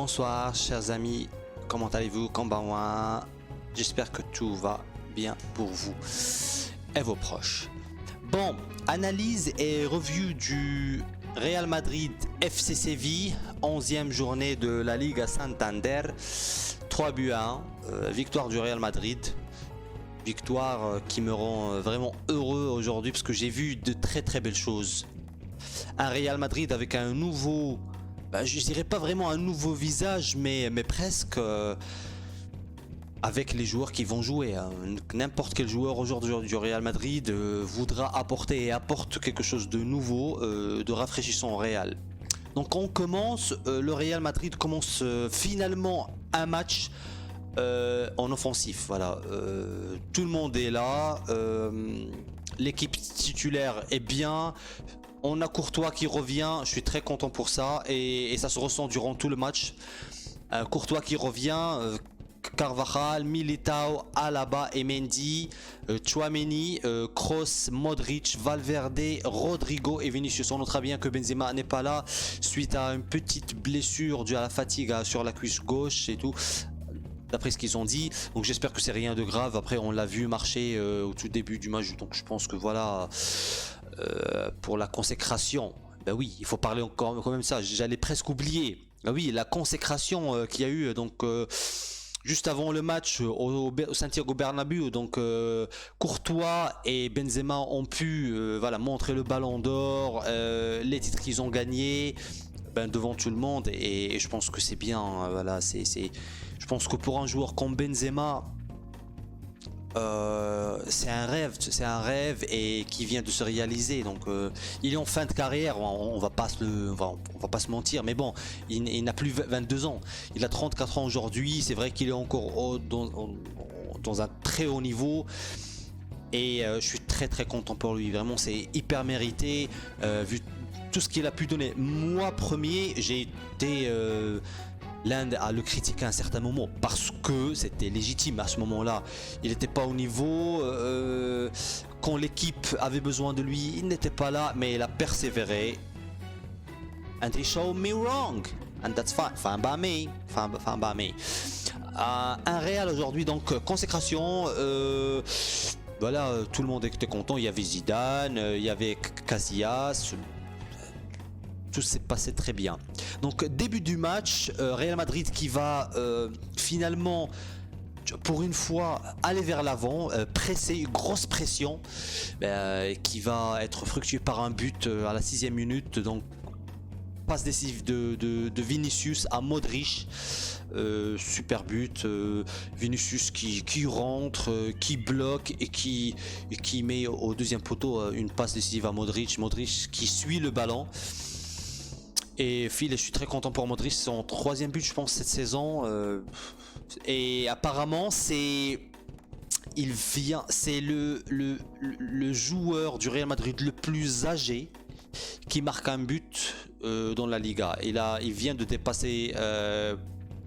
Bonsoir chers amis, comment allez-vous? Konbanwa. J'espère que tout va bien pour vous et vos proches. Bon, analyse et review du Real Madrid FC Séville, 11e journée de la Liga Santander, 3-1, victoire du Real Madrid. Victoire qui me rend vraiment heureux aujourd'hui parce que j'ai vu de très belles choses. Un Real Madrid avec un nouveau, je dirais pas vraiment un nouveau visage, mais presque, avec les joueurs qui vont jouer. N'importe quel joueur aujourd'hui du Real Madrid voudra apporter et apporte quelque chose de nouveau, de rafraîchissant au Real. Donc on commence, le Real Madrid commence finalement un match en offensif. Voilà, tout le monde est là, l'équipe titulaire est bien. On a Courtois qui revient, je suis très content pour ça et ça se ressent durant tout le match. Courtois qui revient, Carvajal, Militao, Alaba et Mendy, Tchouaméni, Kroos, Modric, Valverde, Rodrigo et Vinicius. On notera bien que Benzema n'est pas là suite à une petite blessure due à la fatigue sur la cuisse gauche et tout, d'après ce qu'ils ont dit. Donc j'espère que c'est rien de grave. Après on l'a vu marcher au tout début du match, donc je pense que voilà, pour la consécration, ben oui, il faut parler encore quand même ça, j'allais presque oublier. Ben oui, la consécration qu'il y a eu donc juste avant le match au Santiago Bernabéu. Donc Courtois et Benzema ont pu voilà, montrer le ballon d'or, les titres qu'ils ont gagnés devant tout le monde, et je pense que c'est bien. Voilà, je pense que pour un joueur comme Benzema, c'est un rêve et qui vient de se réaliser. Donc il est en fin de carrière, on va pas se mentir, mais bon, il n'a plus 22 ans, il a 34 ans aujourd'hui. C'est vrai qu'il est encore dans un très haut niveau et je suis très content pour lui. Vraiment, c'est hyper mérité vu tout ce qu'il a pu donner. Moi premier, j'ai été l'Inde à le critiquer à un certain moment parce que c'était légitime à ce moment-là. Il n'était pas au niveau. Quand l'équipe avait besoin de lui, il n'était pas là, mais il a persévéré. And he showed me wrong. And that's fine. Fine by me. Fine by me. Un Real aujourd'hui, donc consécration. Voilà, tout le monde était content. Il y avait Zidane, il y avait Casillas. Tout s'est passé très bien. Donc début du match, Real Madrid qui va finalement, pour une fois, aller vers l'avant, presser, grosse pression, qui va être fructuée par un but à la 6e minute. Donc passe décisive de Vinicius à Modric, super but. Vinicius qui rentre, qui bloque et qui met au deuxième poteau une passe décisive à Modric. Modric qui suit le ballon. Et Phil, je suis très content pour Modric, c'est son 3e but je pense cette saison, et apparemment c'est le joueur du Real Madrid le plus âgé qui marque un but dans la Liga. Il vient de dépasser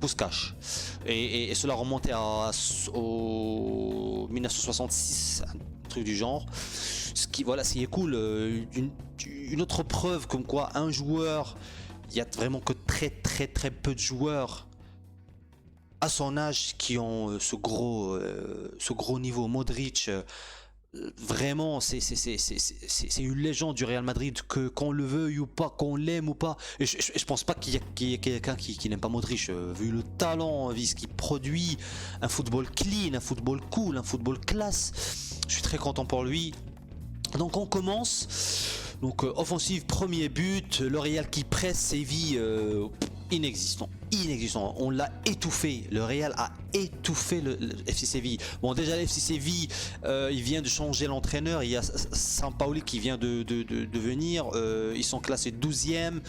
Puskás et cela remontait au 1966, un truc du genre. Ce qui est cool, une autre preuve comme quoi un joueur, il y a vraiment que très peu de joueurs à son âge qui ont ce gros niveau. Modric, vraiment c'est une légende du Real Madrid, que qu'on le veuille ou pas, qu'on l'aime ou pas. Et je pense pas qu'il y ait quelqu'un qui n'aime pas Modric, vu le talent, vu ce qu'il produit, un football clean, un football cool, un football classe. Je suis très content pour lui. Donc on commence, donc offensive, premier but, le Real qui presse Séville, inexistant, on l'a étouffé, le Real a étouffé le FC Séville. Bon, déjà le FC Séville, il vient de changer l'entraîneur, il y a Sampaoli qui vient de venir, ils sont classés 12e,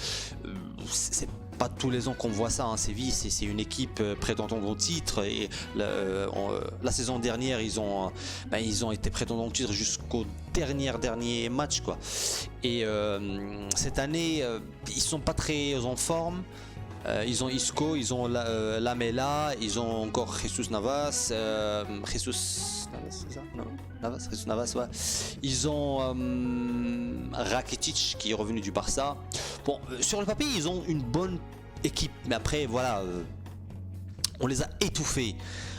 c'est pas tous les ans qu'on voit ça, hein. Séville, c'est une équipe prétendante au titre, et la saison dernière ils ont été prétendants au titre jusqu'au dernier match, quoi. Et cette année ils sont pas très en forme. Ils ont Isco, ils ont Lamela, ils ont encore Jesus Navas, c'est ça? Non, Jesus Navas, ouais. Ils ont Rakitic qui est revenu du Barça. Bon, sur le papier, ils ont une bonne équipe. Mais après, voilà, on les a étouffés.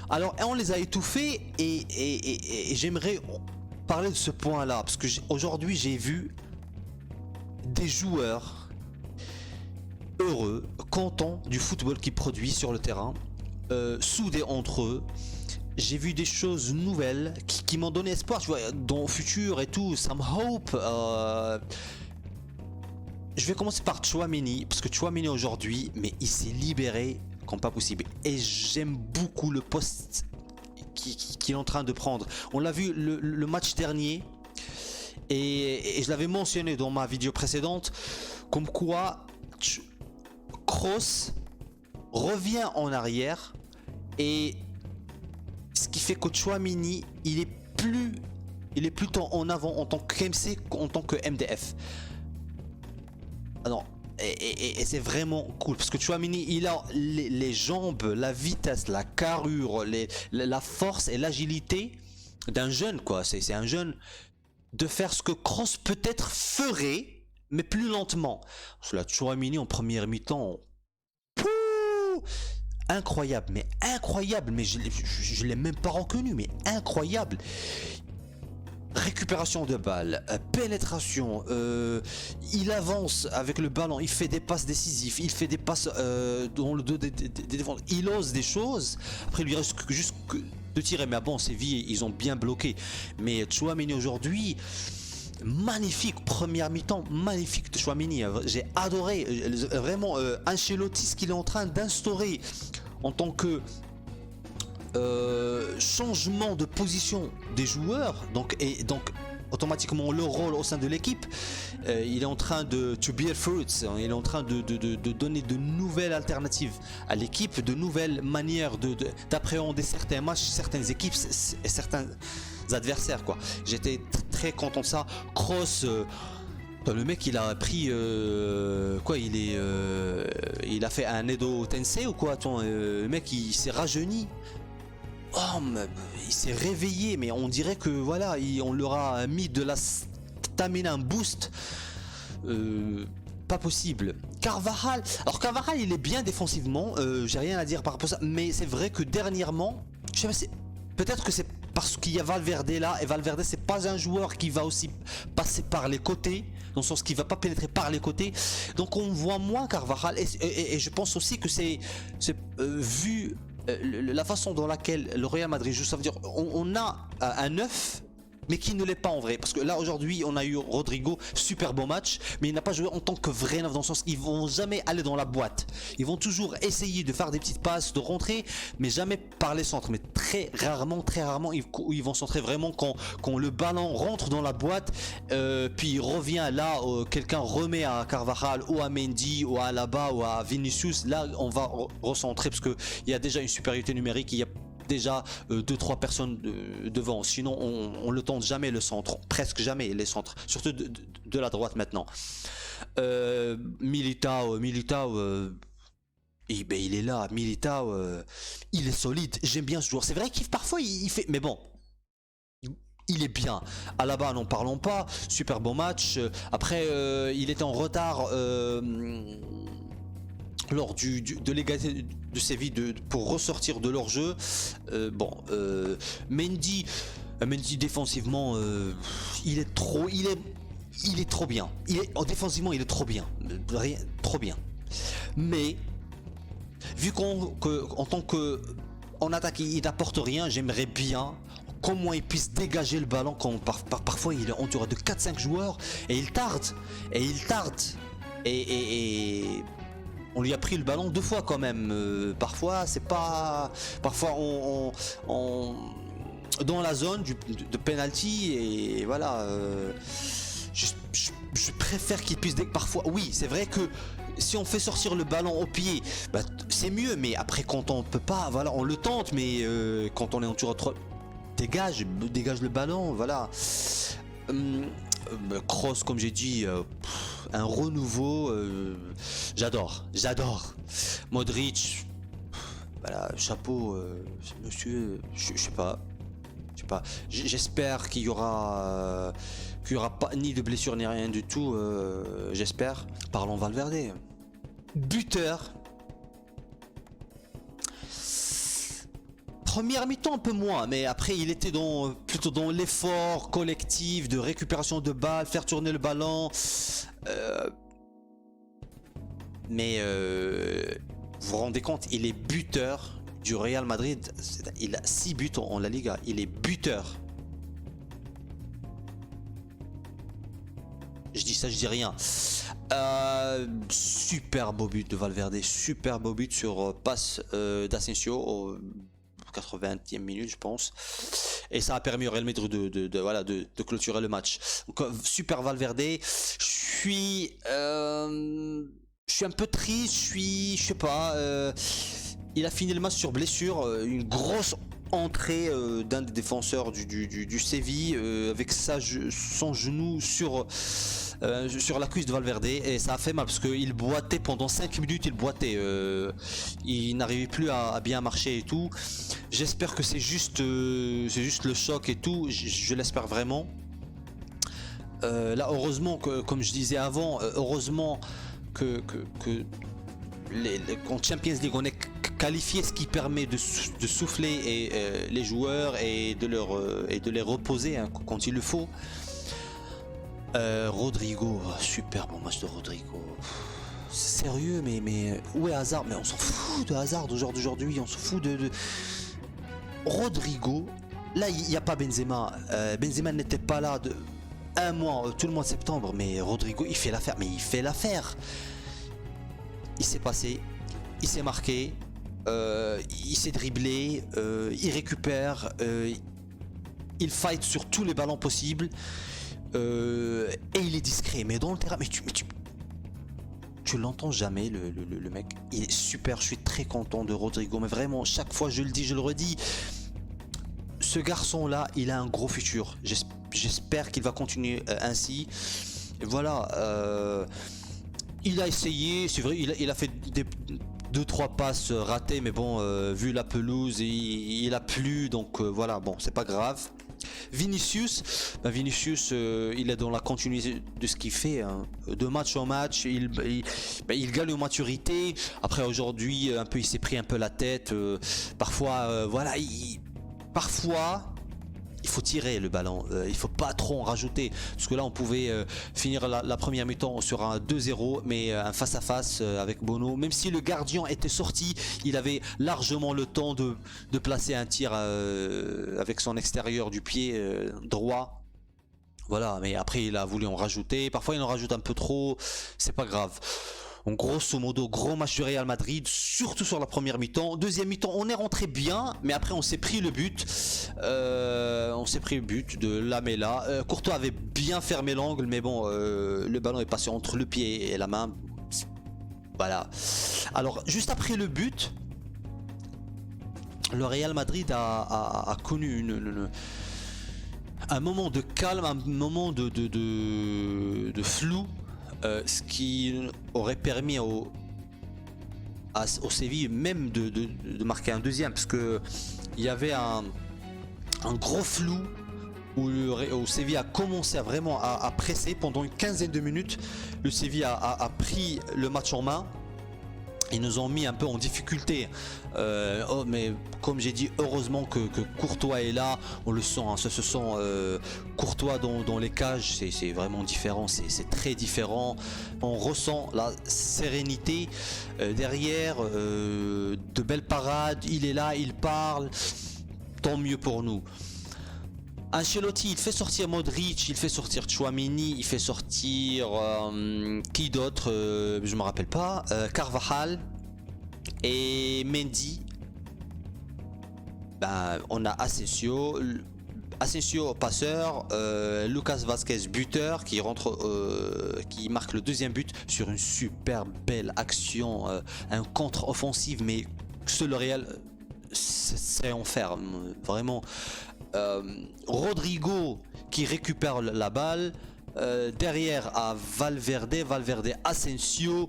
Alors, on les a étouffés et j'aimerais parler de ce point-là. Parce que aujourd'hui, j'ai vu des joueurs heureux, contents du football qu'ils produisent sur le terrain, soudés entre eux. J'ai vu des choses nouvelles qui m'ont donné espoir, tu vois, dans le futur et tout, some hope. Je vais commencer par Tchouaméni, parce que Tchouaméni aujourd'hui, mais il s'est libéré comme pas possible. Et j'aime beaucoup le poste qu'il est en train de prendre. On l'a vu le match dernier, et je l'avais mentionné dans ma vidéo précédente, comme quoi Kroos revient en arrière, et ce qui fait que Tchouaméni, il est plutôt en avant en tant que MC qu'en tant que MDF. Alors, et c'est vraiment cool parce que Tchouaméni, il a les jambes, la vitesse, la carrure, la force et l'agilité d'un jeune, quoi. C'est un jeune de faire ce que Kroos peut-être ferait, mais plus lentement. Parce que la Tchouaméni en première mi-temps, incroyable, mais je l'ai même pas reconnu, mais incroyable. Récupération de balles, pénétration, il avance avec le ballon, il fait des passes décisives, il fait des passes dans le dos des défenseurs, il ose des choses. Après, il lui reste juste de tirer, mais bon, Séville, ils ont bien bloqué. Mais Tchouaméni aujourd'hui, magnifique, première mi-temps, magnifique de Tchouaméni. J'ai adoré, vraiment, Ancelotti, ce qu'il est en train d'instaurer en tant que changement de position des joueurs, donc automatiquement le rôle au sein de l'équipe, il est en train de to bear fruits, il est en train de donner de nouvelles alternatives à l'équipe, de nouvelles manières d'appréhender certains matchs, certaines équipes et certains adversaires, quoi. J'étais très content de ça. Kroos, le mec, il a pris quoi, il a fait un Edo Tensei ou quoi? Attends, le mec, il s'est rajeuni. Oh, il s'est réveillé, mais on dirait que voilà, on leur a mis de la stamina, un boost. Pas possible. Carvajal, alors Carvajal, il est bien défensivement, j'ai rien à dire par rapport à ça, mais c'est vrai que dernièrement, je sais pas, peut-être que c'est parce qu'il y a Valverde là, et Valverde, c'est pas un joueur qui va aussi passer par les côtés, dans le sens qu'il va pas pénétrer par les côtés, donc on voit moins Carvajal, et je pense aussi que c'est vu la façon dans laquelle le Real Madrid joue, ça veut dire on a un 9 mais qui ne l'est pas en vrai, parce que là aujourd'hui on a eu Rodrigo, super beau match, mais il n'a pas joué en tant que vrai 9, dans le sens qu'ils vont jamais aller dans la boîte, ils vont toujours essayer de faire des petites passes, de rentrer, mais jamais par les centres, mais très rarement ils vont centrer vraiment quand le ballon rentre dans la boîte, puis il revient là, quelqu'un remet à Carvajal ou à Mendy ou à Alaba ou à Vinicius, là on va recentrer parce que il y a déjà une supériorité numérique, il y a déjà 2-3 personnes devant, sinon on le tente jamais le centre, presque jamais les centres, surtout de la droite maintenant. Militao, il est là, Militao, il est solide, j'aime bien ce joueur, c'est vrai qu'il parfois il fait, mais bon, il est bien. Alaba, n'en parlons pas, super bon match. Après, il était en retard lors de l'égalité de Séville pour ressortir de leur jeu. Mendy défensivement, il est trop bien. Défensivement, il est trop bien. Trop bien. Mais vu qu'en tant que en attaque, il n'apporte rien, j'aimerais bien comment il puisse dégager le ballon quand parfois il est entouré de 4-5 joueurs et il tarde. Et on lui a pris le ballon 2 fois quand même. Parfois c'est pas. Parfois on dans la zone de penalty, et voilà. Je préfère qu'il puisse parfois. Oui, c'est vrai que si on fait sortir le ballon au pied, bah, c'est mieux. Mais après, quand on peut pas, voilà, on le tente. Mais quand on est entouré de 3, dégage le ballon, voilà. Kroos, comme j'ai dit, un renouveau, j'adore. Modric, voilà, chapeau, monsieur, je sais pas. J'espère qu'il y aura pas ni de blessure ni rien du tout, j'espère. Parlons Valverde, buteur Première mi-temps un peu moins, mais après il était plutôt dans l'effort collectif de récupération de balles, faire tourner le ballon. Mais vous vous rendez compte, il est buteur du Real Madrid. Il a 6 buts en La Liga, il est buteur. Je dis ça, je dis rien. Super beau but de Valverde, super beau but sur passe d'Asensio au 80e minute je pense, et ça a permis au Real Madrid de clôturer le match. Donc, super Valverde. Je suis un peu triste, je sais pas, il a fini le match sur blessure, une grosse entrée d'un des défenseurs du Séville avec son genou sur la cuisse de Valverde, et ça a fait mal parce qu'il boitait pendant 5 minutes, il n'arrivait plus à bien marcher et tout. J'espère que c'est juste le choc et tout, je l'espère vraiment. Là heureusement que, comme je disais avant, heureusement que en Champions League on est qualifié, ce qui permet de souffler les joueurs et de les reposer quand il le faut. Rodrigo, super bon match de Rodrigo. Sérieux, mais où est Hazard? Mais on s'en fout de Hazard d'aujourd'hui, on s'en fout de Rodrigo. Là il n'y a pas Benzema, Benzema n'était pas là de un mois, tout le mois de septembre, mais Rodrigo il fait l'affaire, il s'est passé, il s'est marqué, il s'est dribblé, il récupère, il fight sur tous les ballons possibles, et il est discret, mais dans le terrain, mais tu l'entends jamais, le mec. Il est super, je suis très content de Rodrigo, mais vraiment, chaque fois je le dis, je le redis, ce garçon là il a un gros futur. J'espère qu'il va continuer ainsi. Et voilà, il a essayé, c'est vrai, il a fait 2-3 passes ratées, mais bon, vu la pelouse, il a plu, donc voilà, bon, c'est pas grave. Vinicius, il est dans la continuité de ce qu'il fait, hein. De match en match, il gagne en maturité. Après aujourd'hui, un peu, il s'est pris un peu la tête. Parfois, voilà, parfois il faut tirer le ballon, il faut pas trop en rajouter, parce que là on pouvait finir la première mi-temps sur un 2-0, mais un face à face avec Bono, même si le gardien était sorti, il avait largement le temps de placer un tir avec son extérieur du pied droit. Voilà, mais après il a voulu en rajouter, parfois il en rajoute un peu trop, c'est pas grave. En grosso modo, gros match du Real Madrid, surtout sur la première mi-temps. Deuxième mi-temps, on est rentré bien, mais après on s'est pris le but. De Lamela. Courtois avait bien fermé l'angle, mais bon, le ballon est passé entre le pied et la main. Voilà. Alors, juste après le but, le Real Madrid a connu un moment de calme, un moment de flou. Ce qui aurait permis au Séville même de marquer un deuxième, parce que il y avait un gros flou où Séville a commencé à presser pendant une quinzaine de minutes. Le Séville a pris le match en main. Ils nous ont mis un peu en difficulté, mais comme j'ai dit, heureusement que Courtois est là. On le sent, hein, ça se sent. Courtois dans les cages, c'est vraiment différent, c'est très différent. On ressent la sérénité derrière, de belles parades, il est là, il parle, tant mieux pour nous. Ancelotti, il fait sortir Modric, il fait sortir Tchouaméni, il fait sortir qui d'autre, je me rappelle pas, Carvajal et Mendy. Ben, on a Asensio passeur, Lucas Vazquez buteur qui qui marque le deuxième but sur une super belle action, un contre-offensive, mais seul le Real c'est en fer, vraiment. Rodrigo qui récupère la balle, derrière à Valverde, Asensio,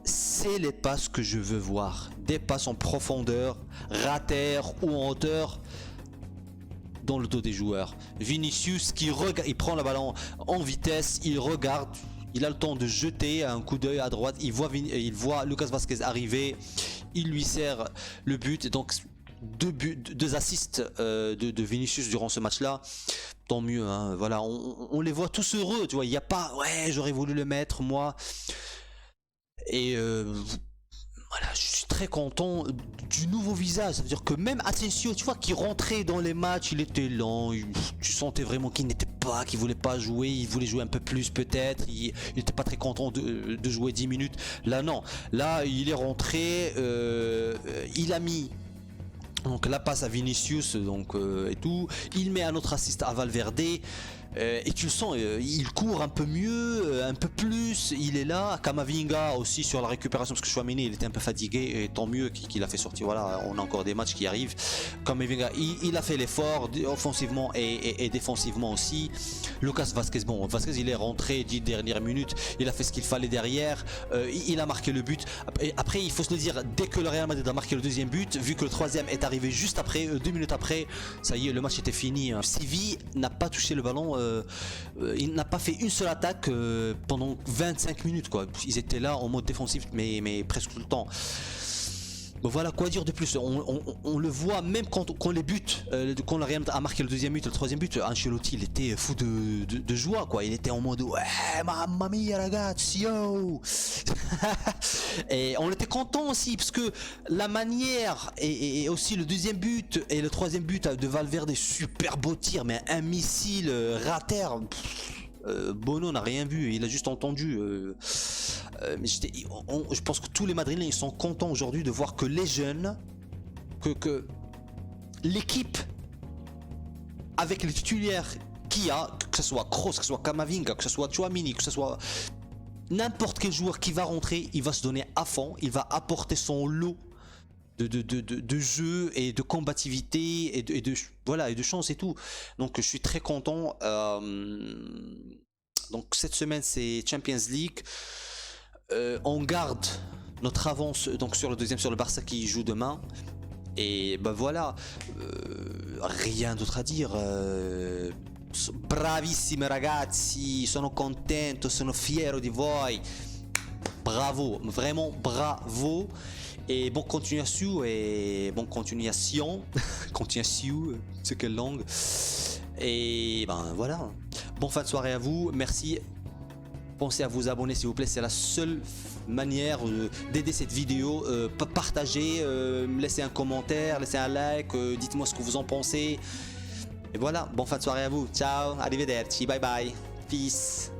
c'est les passes que je veux voir, des passes en profondeur, rater ou en hauteur dans le dos des joueurs. Vinicius qui regarde, il prend la balle en vitesse, il regarde, Il a le temps de jeter un coup d'œil à droite. Il voit Lucas Vazquez arriver. Il lui sert le but. Donc deux assists de Vinicius durant ce match-là. Tant mieux, hein. Voilà, on les voit tous heureux. Tu vois, il n'y a pas, ouais, j'aurais voulu le mettre moi. Et voilà, je suis très content du nouveau visage. Ça veut dire que même Asensio, tu vois, qui rentrait dans les matchs, il était lent. Tu sentais vraiment qu'il n'était pas, qu'il voulait pas jouer. Il voulait jouer un peu plus peut-être. Il n'était pas très content de jouer 10 minutes. Là, non. Là, il est rentré. Il a mis donc la passe à Vinicius donc, et tout. Il met un autre assist à Valverde. Et tu le sens, il court un peu mieux, un peu plus, il est là. Camavinga aussi sur la récupération, parce que Chouameni il était un peu fatigué, et tant mieux qu'il a fait sortir. Voilà, on a encore des matchs qui arrivent. Camavinga il a fait l'effort offensivement et défensivement aussi. Lucas Vazquez, bon, Vazquez il est rentré 10 dernières minutes, il a fait ce qu'il fallait derrière, il a marqué le but. Après il faut se le dire, dès que le Real Madrid a marqué le deuxième but, vu que le troisième est arrivé juste après, 2 minutes après, ça y est, le match était fini. Séville n'a pas touché le ballon. Il n'a pas fait une seule attaque pendant 25 minutes quoi. Ils étaient là en mode défensif mais presque tout le temps. Bon, voilà, quoi dire de plus. On le voit même quand les buts, quand le Real a marqué le deuxième but, le troisième but, Ancelotti il était fou de joie quoi. Il était en mode ouais, mamma mia ragazzi, yo. Et on était content aussi parce que la manière et aussi le deuxième but et le troisième but de Valverde, super beau tir, mais un missile rater. Bono n'a rien vu, il a juste entendu. Mais je pense que tous les Madrilènes ils sont contents aujourd'hui de voir que les jeunes, que l'équipe avec les titulaires qu'il y a, que ce soit Kroos, que ce soit Camavinga, que ce soit Chouamini, que ce soit n'importe quel joueur qui va rentrer, il va se donner à fond, il va apporter son lot de jeu et de combativité et voilà, et de chance et tout. Donc je suis très content. Donc cette semaine c'est Champions League. On garde notre avance donc sur le deuxième, sur le Barça qui joue demain. Et ben voilà, rien d'autre à dire. Bravissimi ragazzi, sono contento, sono fiero di voi. Bravo, vraiment bravo. Et bonne continuation continuation, c'est quelle langue. Et ben voilà, bonne fin de soirée à vous, merci. Pensez à vous abonner s'il vous plaît, c'est la seule manière d'aider cette vidéo. Partagez, laissez un commentaire, laissez un like, dites-moi ce que vous en pensez. Et voilà, bonne fin de soirée à vous, ciao, arrivederci, bye bye, peace.